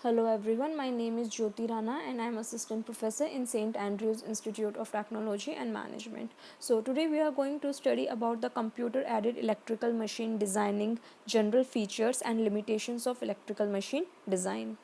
Hello everyone, my name is Jyoti Rana and I am assistant professor in St. Andrews Institute of Technology and Management. So today we are going to study about the computer aided electrical machine designing, general features and limitations of electrical machine design.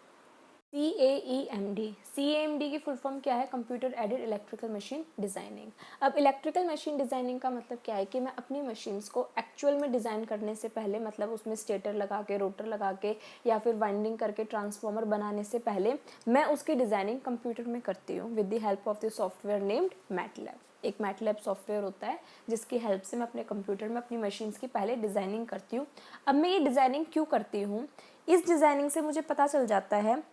CAEMD की full form क्या है? Computer aided electrical machine designing. अब electrical machine designing का मतलब क्या है कि मैं अपनी मशीन्स को एक्चुअल में डिज़ाइन करने से पहले, मतलब उसमें स्टेटर लगा के, रोटर लगा के या फिर वाइंडिंग करके ट्रांसफॉर्मर बनाने से पहले मैं उसकी डिज़ाइनिंग कंप्यूटर में करती हूँ with the help of the software named MATLAB. एक मैटलैब सॉफ्टवेयर होता है जिसकी हेल्प से मैं अपने कंप्यूटर में अपनी मशीन्स की पहले डिज़ाइनिंग करती हूँ। अब मैं ये डिज़ाइनिंग क्यों करती हूँ? इस डिज़ाइनिंग से मुझे पता चल जाता है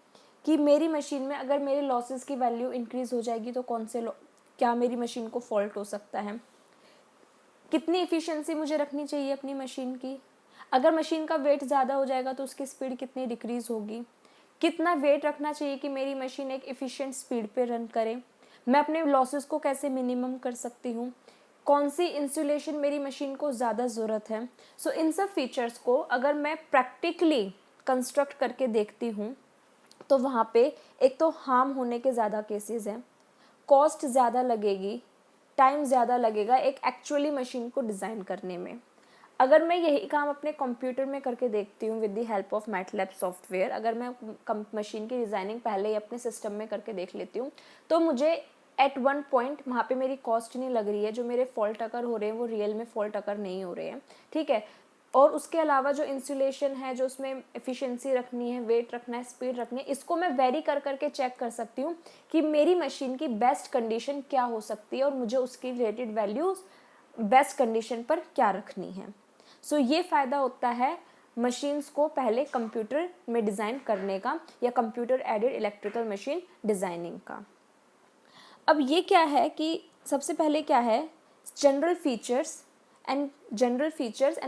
कि मेरी मशीन में अगर मेरे लॉसेस की वैल्यू इंक्रीज़ हो जाएगी तो क्या मेरी मशीन को फॉल्ट हो सकता है, कितनी इफ़िशेंसी मुझे रखनी चाहिए अपनी मशीन की, अगर मशीन का वेट ज़्यादा हो जाएगा तो उसकी स्पीड कितनी डिक्रीज़ होगी, कितना वेट रखना चाहिए कि मेरी मशीन एक एफिशिएंट स्पीड पे रन करे, मैं अपने लॉसेस को कैसे मिनिमम कर सकती हूँ, कौन सी इंसुलेशन मेरी मशीन को ज़्यादा ज़रूरत है। सो इन सब फीचर्स को अगर मैं प्रैक्टिकली कंस्ट्रक्ट करके देखती हूँ तो वहाँ पे एक तो हार्म होने के ज़्यादा केसेस हैं, कॉस्ट ज़्यादा लगेगी, टाइम ज़्यादा लगेगा एक एक्चुअली मशीन को डिज़ाइन करने में। अगर मैं यही काम अपने कंप्यूटर में करके देखती हूँ with the help of MATLAB software, अगर मैं मशीन की डिज़ाइनिंग पहले ही अपने सिस्टम में करके देख लेती हूँ तो मुझे एट वन पॉइंट वहाँ पे मेरी कॉस्ट नहीं लग रही है, जो मेरे फॉल्ट अकर हो रहे हैं वो रियल में फॉल्ट अकर नहीं हो रहे हैं, ठीक है। और उसके अलावा जो इंसुलेशन है, जो उसमें एफिशिएंसी रखनी है, वेट रखना है, स्पीड रखनी है, इसको मैं वेरी कर करके चेक कर सकती हूँ कि मेरी मशीन की बेस्ट कंडीशन क्या हो सकती है और मुझे उसकी रिलेटेड वैल्यूज़ बेस्ट कंडीशन पर क्या रखनी है। सो ये फ़ायदा होता है मशीन्स को पहले कंप्यूटर में डिज़ाइन करने का या computer aided electrical machine designing का। अब ये क्या है कि सबसे पहले क्या है, general features and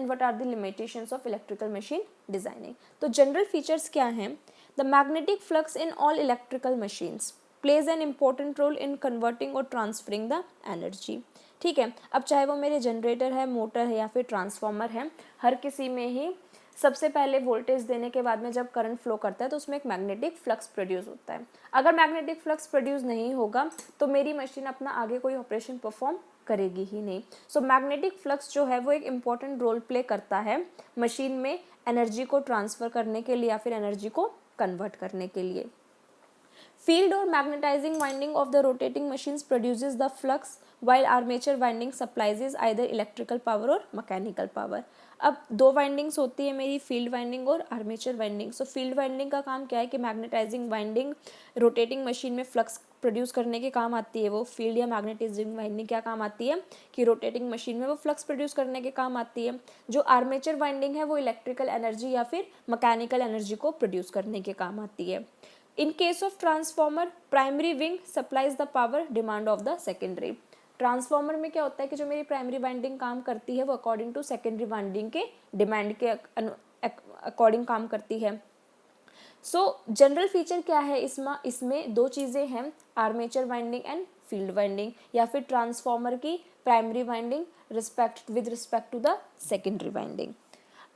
what are the limitations of electrical machine designing. तो जनरल फीचर्स क्या हैं? The magnetic flux in all electrical machines plays an important role in converting और ट्रांसफरिंग द एनर्जी। ठीक है, अब चाहे वो मेरे जनरेटर है, मोटर है या फिर ट्रांसफार्मर है, हर किसी में ही सबसे पहले वोल्टेज देने के बाद में जब करंट फ्लो करता है तो उसमें एक मैग्नेटिक फ्लक्स प्रोड्यूस होता है। अगर मैग्नेटिक फ्लक्स प्रोड्यूस नहीं होगा तो मेरी मशीन अपना आगे कोई ऑपरेशन परफॉर्म करेगी ही नहीं। सो मैग्नेटिक फ्लक्स जो है वो एक इम्पॉर्टेंट रोल प्ले करता है मशीन में एनर्जी को ट्रांसफ़र करने के लिए या फिर एनर्जी को कन्वर्ट करने के लिए। Field or magnetizing winding of the rotating machines produces the flux, while armature winding supplies is either electrical power or mechanical power. अब दो वाइंडिंग्स होती है मेरी, फील्ड वाइंडिंग और आर्मेचर वाइंडिंग। सो फील्ड वाइंडिंग का काम क्या है कि मैग्नेटाइजिंग वाइंडिंग रोटेटिंग मशीन में फ्लक्स प्रोड्यूस करने के काम आती है वो। फील्ड या मैग्नेटाइजिंग वाइंडिंग क्या काम आती है कि रोटेटिंग मशीन में वो फ्लक्स प्रोड्यूस करने के काम आती है। जो आर्मेचर वाइंडिंग है वो इलेक्ट्रिकल एनर्जी या फिर मैकेनिकल एनर्जी को प्रोड्यूस करने के काम आती है। In case of transformer, primary wing supplies the power demand of the secondary. Transformer में क्या होता है कि जो मेरी प्राइमरी वाइंडिंग काम करती है वो अकॉर्डिंग टू सेकेंडरी वाइंडिंग के डिमांड के अकॉर्डिंग काम करती है। सो जनरल फीचर क्या है इसमें दो चीज़ें हैं, armature winding and field winding, या फिर ट्रांसफॉर्मर की primary winding with respect to the secondary winding.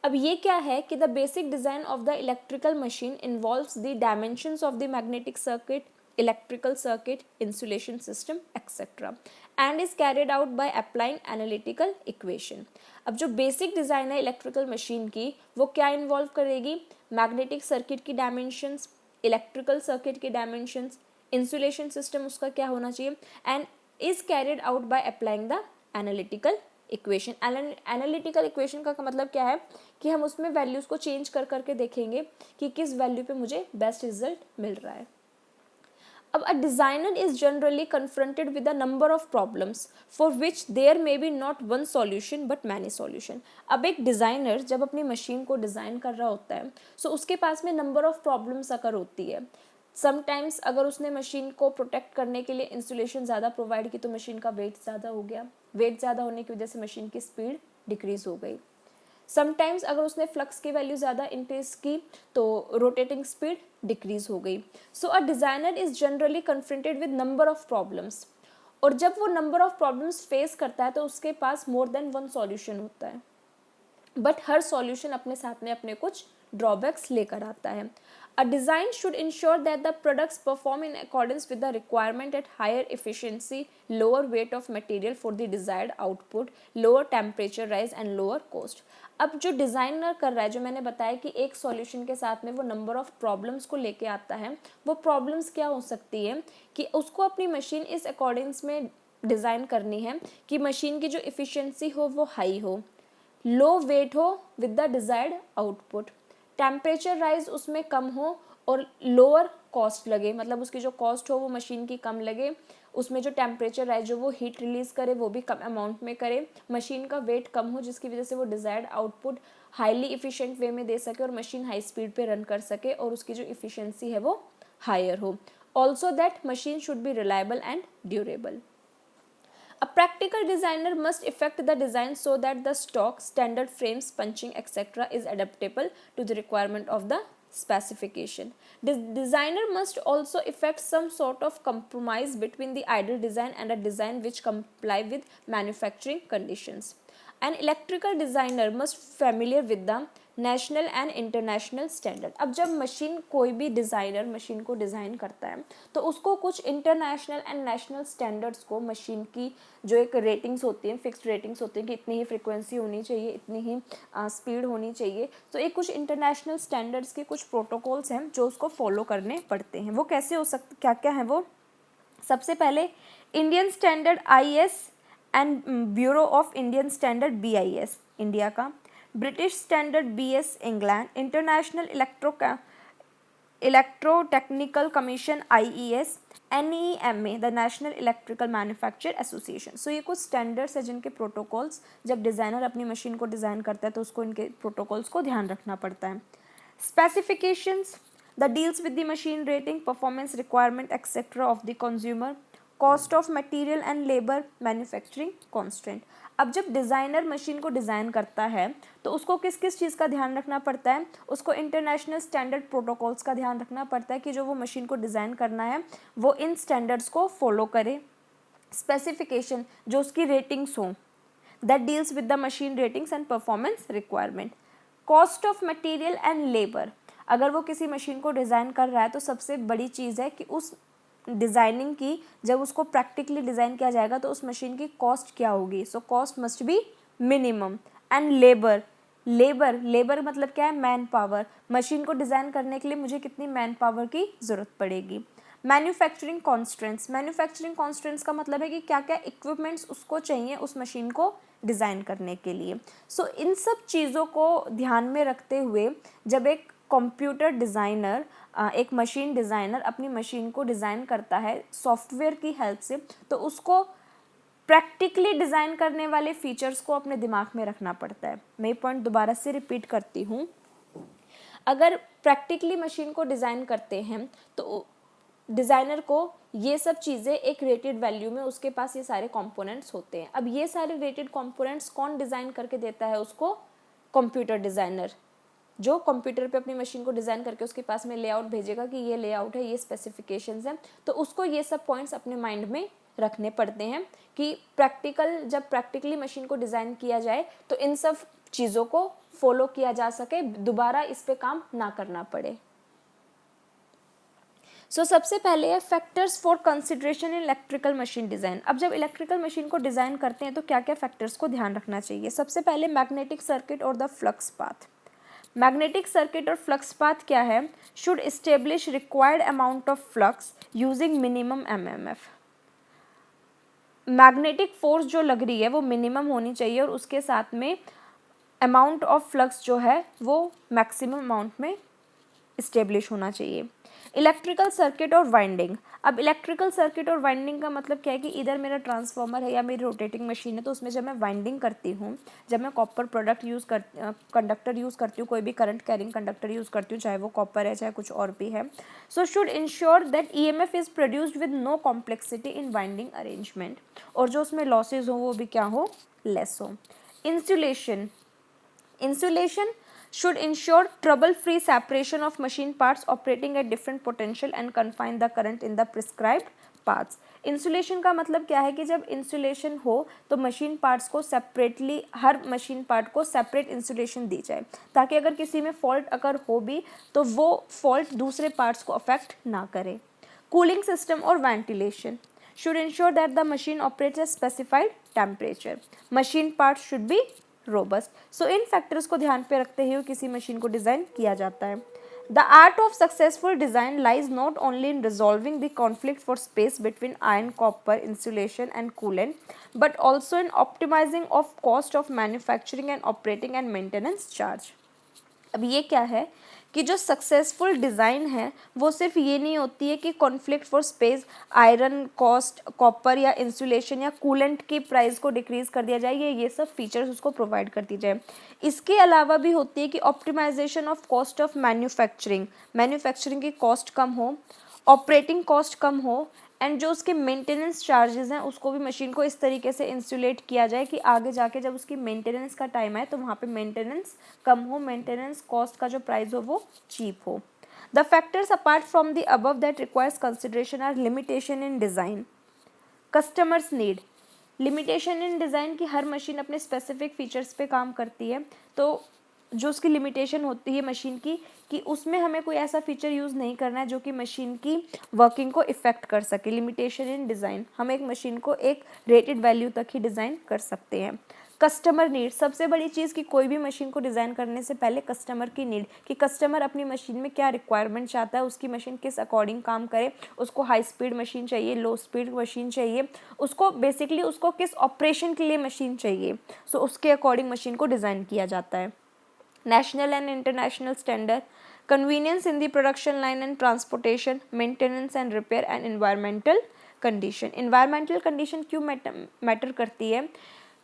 अब ये क्या है कि the basic design of the electrical machine involves the dimensions of the magnetic circuit, electrical circuit, insulation system etcetera, and is carried out by applying analytical equation. अब जो basic design है electrical machine की वो क्या involve करेगी? Magnetic circuit की dimensions, electrical circuit की dimensions, insulation system उसका क्या होना चाहिए, and is carried out by applying the analytical equation. Analytical equation का मतलब क्या है कि हम उसमें वैल्यूज़ को चेंज कर करके देखेंगे कि किस वैल्यू पे मुझे बेस्ट रिजल्ट मिल रहा है। अब a designer is generally confronted with a number of problems for which there may be not one solution but many solution. अब एक डिज़ाइनर जब अपनी मशीन को डिज़ाइन कर रहा होता है सो उसके पास में नंबर ऑफ प्रॉब्लम्स अकर होती है। समटाइम्स अगर उसने मशीन को प्रोटेक्ट करने के लिए इंसुलेशन ज़्यादा प्रोवाइड की तो मशीन का वेट ज़्यादा हो गया, वेट ज़्यादा होने की वजह से मशीन की स्पीड डिक्रीज हो गई। समटाइम्स अगर उसने फ्लक्स की वैल्यू ज़्यादा इंक्रीज की तो रोटेटिंग स्पीड डिक्रीज हो गई। So a designer is generally confronted with number of problems, और जब वो नंबर ऑफ प्रॉब्लम्स फेस करता है तो उसके पास मोर देन वन सॉल्यूशन होता है, बट हर सॉल्यूशन अपने साथ में अपने कुछ ड्रॉबैक्स लेकर आता है। A design should ensure that the products perform in accordance with the requirement at higher efficiency, lower weight of material for the desired output, lower temperature rise and lower cost. अब जो designer कर रहा है, जो मैंने बताया कि एक सॉल्यूशन के साथ में वो नंबर ऑफ प्रॉब्लम्स को लेके आता है, वो प्रॉब्लम्स क्या हो सकती है कि उसको अपनी मशीन इस अकॉर्डिंग्स में डिज़ाइन करनी है कि मशीन की जो इफ़िशियंसी हो वो हाई हो, लो वेट हो with the desired output, temperature rise उसमें कम हो और लोअर कॉस्ट लगे, मतलब उसकी जो कॉस्ट हो वो मशीन की कम लगे, उसमें जो टेम्परेचर राइज जो वो हीट रिलीज़ करे वो भी कम अमाउंट में करे, मशीन का वेट कम हो जिसकी वजह से वो डिज़ायर्ड आउटपुट हाईली इफ़िशिएंट वे में दे सके और मशीन हाई स्पीड पे रन कर सके और उसकी जो इफ़िशियंसी है वो हायर हो. Also that machine should be reliable and durable. A practical designer must effect the design so that the stock, standard frames, punching, etc. is adaptable to the requirement of the specification. The designer must also effect some sort of compromise between the ideal design and a design which comply with manufacturing conditions. An electrical designer must familiar with the national and international standard. अब जब machine कोई भी designer machine को design करता है तो उसको कुछ इंटरनेशनल एंड नेशनल स्टैंडर्ड्स को, मशीन की जो एक रेटिंग्स होती हैं, फिक्स्ड रेटिंग्स होती हैं कि इतनी ही फ्रिक्वेंसी होनी चाहिए, इतनी ही स्पीड होनी चाहिए, तो एक कुछ इंटरनेशनल स्टैंडर्ड्स के कुछ प्रोटोकॉल्स हैं जो उसको फॉलो करने पड़ते हैं. वो कैसे हो सकते, क्या क्या हैं वो? सबसे पहले Indian standard IS and bureau of Indian standard BIS India का, British standard BS England, international electrotechnical commission IES, NEMA the national electrical manufacture association. So ये कुछ स्टैंडर्ड्स है जिनके प्रोटोकॉल्स जब डिज़ाइनर अपनी मशीन को डिज़ाइन करता है तो उसको इनके प्रोटोकॉल्स को ध्यान रखना पड़ता है. Specifications the deals with the machine rating, performance requirement etcetera of the consumer, cost of material and labour, manufacturing constant. अब जब डिज़ाइनर मशीन को डिज़ाइन करता है तो उसको किस किस चीज़ का ध्यान रखना पड़ता है? उसको इंटरनेशनल स्टैंडर्ड प्रोटोकॉल्स का ध्यान रखना पड़ता है कि जो वो मशीन को डिज़ाइन करना है वो इन स्टैंडर्ड्स को फॉलो करे. स्पेसिफिकेशन जो उसकी रेटिंग्स हों, that deals with the machine ratings and performance requirement. Cost of material and labour, अगर वो किसी मशीन को डिज़ाइन कर रहा है तो सबसे बड़ी चीज़ है कि उस डिज़ाइनिंग की, जब उसको प्रैक्टिकली डिज़ाइन किया जाएगा तो उस मशीन की कॉस्ट क्या होगी. So cost must be minimum. And labour मतलब क्या है? Man power. मशीन को डिज़ाइन करने के लिए मुझे कितनी मैन पावर की ज़रूरत पड़ेगी. मैन्युफैक्चरिंग कॉन्स्टेंट्स का मतलब है कि क्या क्या इक्विपमेंट्स उसको चाहिए उस मशीन को डिज़ाइन करने के लिए. सो इन सब चीज़ों को ध्यान में रखते हुए जब एक कंप्यूटर डिज़ाइनर, एक मशीन डिज़ाइनर अपनी मशीन को डिज़ाइन करता है सॉफ्टवेयर की हेल्प से, तो उसको प्रैक्टिकली डिज़ाइन करने वाले फीचर्स को अपने दिमाग में रखना पड़ता है. मैं पॉइंट दोबारा से रिपीट करती हूँ. अगर प्रैक्टिकली मशीन को डिज़ाइन करते हैं तो डिज़ाइनर को ये सब चीज़ें एक रेटेड वैल्यू में उसके पास ये सारे कंपोनेंट्स होते हैं. अब ये सारे रेटेड कंपोनेंट्स कौन डिज़ाइन करके देता है उसको? कंप्यूटर डिज़ाइनर, जो कंप्यूटर पे अपनी मशीन को डिज़ाइन करके उसके पास में लेआउट भेजेगा कि ये लेआउट है, ये स्पेसिफिकेशंस हैं, तो उसको ये सब पॉइंट्स अपने माइंड में रखने पड़ते हैं कि जब प्रैक्टिकली मशीन को डिज़ाइन किया जाए तो इन सब चीज़ों को फॉलो किया जा सके, दोबारा इस पे काम ना करना पड़े. सो सबसे पहले है factors for consideration in electrical machine design. अब जब इलेक्ट्रिकल मशीन को डिज़ाइन करते हैं तो क्या क्या फैक्टर्स को ध्यान रखना चाहिए? सबसे पहले मैग्नेटिक सर्किट और the flux path. Magnetic circuit और फ्लक्स पाथ क्या है? Should establish required amount of flux using minimum MMF. Magnetic force जो लग रही है वो मिनिमम होनी चाहिए और उसके साथ में अमाउंट ऑफ फ्लक्स जो है वो मैक्सिमम अमाउंट में इस्टेब्लिश होना चाहिए. इलेक्ट्रिकल सर्किट और वाइंडिंग. अब इलेक्ट्रिकल सर्किट और वाइंडिंग का मतलब क्या है कि इधर मेरा ट्रांसफार्मर है या मेरी रोटेटिंग मशीन है, तो उसमें जब मैं वाइंडिंग करती हूँ, जब मैं कॉपर कंडक्टर यूज़ करती हूँ, कोई भी करंट कैरिंग कंडक्टर यूज़ करती हूँ, चाहे वो कॉपर है चाहे कुछ और भी है, so should ensure that EMF is produced with no complexity in winding arrangement, और जो उसमें लॉसेज हो वो भी क्या हो? लेस हो. Insulation should ensure trouble-free separation of machine parts operating at different potential and confine the current in the prescribed paths. Insulation का मतलब क्या है कि जब इंसुलेशन हो तो मशीन पार्ट्स को सेपरेटली, हर मशीन पार्ट को सेपरेट इंसुलेशन दी जाए ताकि अगर किसी में फॉल्ट अगर हो भी तो वो फॉल्ट दूसरे पार्ट्स को अफेक्ट ना करे. कूलिंग सिस्टम और ventilation should ensure that the machine operates at specified temperature. Machine parts should be robust. So in factors को ध्यान पे रखते हुए किसी मशीन को डिज़ाइन किया जाता है. The art of successful design lies not only in resolving the conflict for space between iron, copper, insulation and coolant, but also in optimizing of cost of manufacturing and operating and maintenance charge. अब ये क्या है कि जो successful design है वो सिर्फ ये नहीं होती है कि conflict for space, iron cost, copper या इंसुलेशन या कूलेंट की प्राइस को डिक्रीज़ कर दिया जाए, ये सब फीचर्स उसको प्रोवाइड कर दी जाए. इसके अलावा भी होती है कि optimization of cost of manufacturing की कॉस्ट कम हो, ऑपरेटिंग कॉस्ट कम हो एंड जो उसके मेंटेनेंस चार्जेस हैं उसको भी मशीन को इस तरीके से इंसुलेट किया जाए कि आगे जाके जब उसकी मेंटेनेंस का टाइम आए तो वहाँ पे मेंटेनेंस कम हो, मेंटेनेंस कॉस्ट का जो प्राइस हो वो चीप हो. The factors apart from the above that requires consideration are limitation in design, customers need. Limitation in design की हर मशीन अपने स्पेसिफिक फीचर्स पे काम करती है, तो जो उसकी लिमिटेशन होती है मशीन की कि उसमें हमें कोई ऐसा फीचर यूज़ नहीं करना है जो कि मशीन की वर्किंग को इफ़ेक्ट कर सके. लिमिटेशन इन डिज़ाइन, हम एक मशीन को एक रेटेड वैल्यू तक ही डिज़ाइन कर सकते हैं. कस्टमर नीड, सबसे बड़ी चीज़ कि कोई भी मशीन को डिज़ाइन करने से पहले कस्टमर की नीड, कि कस्टमर अपनी मशीन में क्या रिक्वायरमेंट चाहता है, उसकी मशीन किस अकॉर्डिंग काम करे, उसको हाई स्पीड मशीन चाहिए, लो स्पीड मशीन चाहिए, उसको बेसिकली उसको किस ऑपरेशन के लिए मशीन चाहिए, सो उसके अकॉर्डिंग मशीन को डिज़ाइन किया जाता है. National and international standard, convenience in the production line and transportation, maintenance and repair and environmental condition. Environmental condition क्यों मैटर करती है?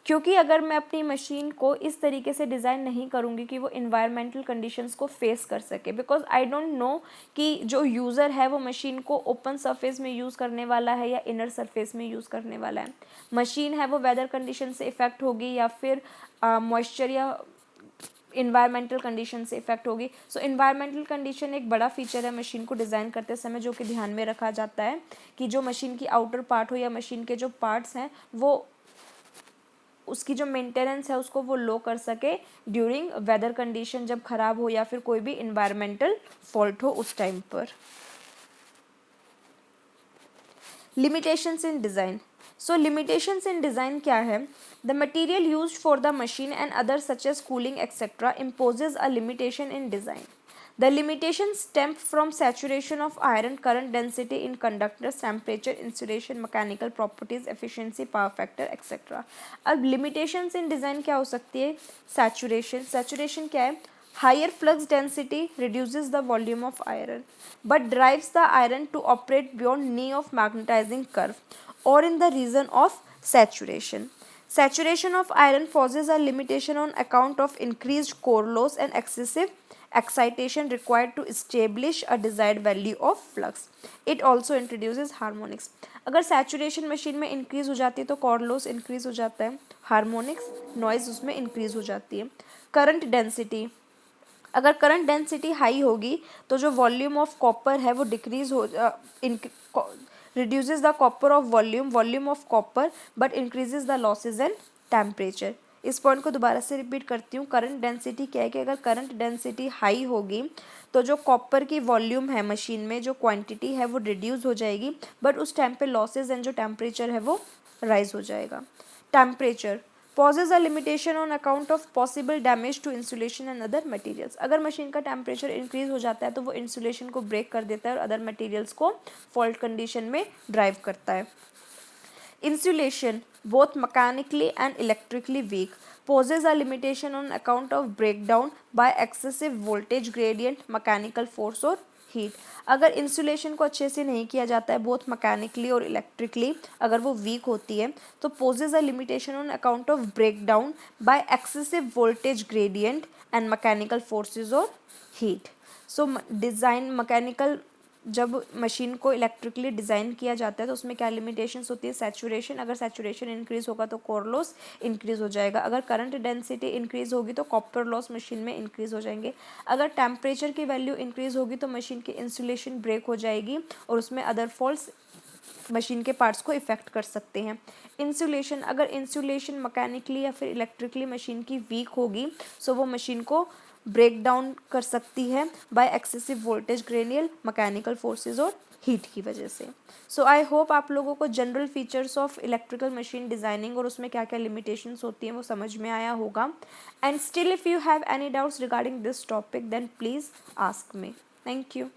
क्योंकि अगर मैं अपनी मशीन को इस तरीके से डिज़ाइन नहीं करूँगी कि वो इन्वायरमेंटल कंडीशंस को फेस कर सके, बिकॉज आई डोंट नो कि जो यूज़र है वो मशीन को ओपन सरफेस में यूज़ करने वाला है या इनर सरफेस में यूज़ करने वाला है. मशीन है वो वेदर कंडीशन से इफ़ेक्ट होगी या फिर मॉइस्चर या इन्वायरमेंटल कंडीशन से इफेक्ट होगी. सो इन्वायरमेंटल कंडीशन एक बड़ा फीचर है मशीन को डिज़ाइन करते समय जो कि ध्यान में रखा जाता है कि जो मशीन की आउटर पार्ट हो या मशीन के जो पार्ट्स हैं वो उसकी जो मेंटेनेंस है उसको वो लो कर सके ड्यूरिंग वेदर कंडीशन, जब खराब हो या फिर कोई भी इन्वायरमेंटल फॉल्ट हो उस टाइम पर. लिमिटेशंस इन डिज़ाइन. सो लिमिटेशंस इन डिज़ाइन क्या है? The material used for the machine and others such as cooling etc. imposes a limitation in design. The limitations stem from saturation of iron, current density in conductors, temperature, insulation, mechanical properties, efficiency, power factor etc. अब limitations in design क्या हो सकती है? Saturation क्या है? Higher flux density reduces the volume of iron but drives the iron to operate beyond knee of magnetizing curve or in the region of saturation. Saturation of iron poses a limitation on account of increased core loss and excessive excitation required to establish a desired value of flux. It also introduces harmonics. अगर saturation machine में increase हो जाती है तो core loss increase हो जाता है, harmonics noise उसमें increase हो जाती है. Current density, अगर करंट डेंसिटी हाई होगी तो जो वॉल्यूम ऑफ कॉपर है वो डिक्रीज हो reduces the copper of volume of copper but increases the losses and temperature. इस पॉइंट को दोबारा से रिपीट करती हूँ. करंट डेंसिटी क्या है कि अगर करंट डेंसिटी हाई होगी तो जो कॉपर की वॉल्यूम है मशीन में, जो क्वांटिटी है वो रिड्यूस हो जाएगी बट उस टाइम पे लॉसेज एंड जो टेम्परेचर है वो राइज हो जाएगा. Temperature poses a limitation on account of possible damage to insulation and other materials. अगर मशीन का टेम्परेचर इंक्रीज हो जाता है तो वो इंसुलेशन को ब्रेक कर देता है और अदर मटेरियल्स को फॉल्ट कंडीशन में ड्राइव करता है. Insulation, both mechanically and electrically weak, poses a limitation on account of breakdown by excessive voltage gradient, mechanical force or heat. अगर इंसुलेशन को अच्छे से नहीं किया जाता है बोथ मैकेनिकली और इलेक्ट्रिकली, अगर वो वीक होती है तो poses a limitation on account of break down by excessive voltage gradient and mechanical forces और हीट. सो डिज़ाइन मैकेनिकल जब मशीन को इलेक्ट्रिकली डिज़ाइन किया जाता है तो उसमें क्या लिमिटेशंस होती है, सैचुरेशन, अगर सैचुरेशन इंक्रीज़ होगा तो कोर लॉस इंक्रीज़ हो जाएगा, अगर करंट डेंसिटी इंक्रीज़ होगी तो कॉपर लॉस मशीन में इंक्रीज़ हो जाएंगे, अगर टेम्परेचर की वैल्यू इंक्रीज़ होगी तो मशीन की इंसुलेशन ब्रेक हो जाएगी और उसमें अदर फॉल्ट्स मशीन के पार्ट्स को इफ़ेक्ट कर सकते हैं। इंसुलेशन, अगर इंसुलेशन मैकेनिकली या फिर इलेक्ट्रिकली मशीन की वीक होगी सो वो मशीन को ब्रेक डाउन कर सकती है by excessive voltage gradient, mechanical forces और हीट की वजह से। सो आई होप आप लोगों को general features of electrical machine designing और उसमें क्या क्या लिमिटेशंस होती हैं वो समझ में आया होगा। And still if you have any doubts regarding this topic then please ask me. Thank you.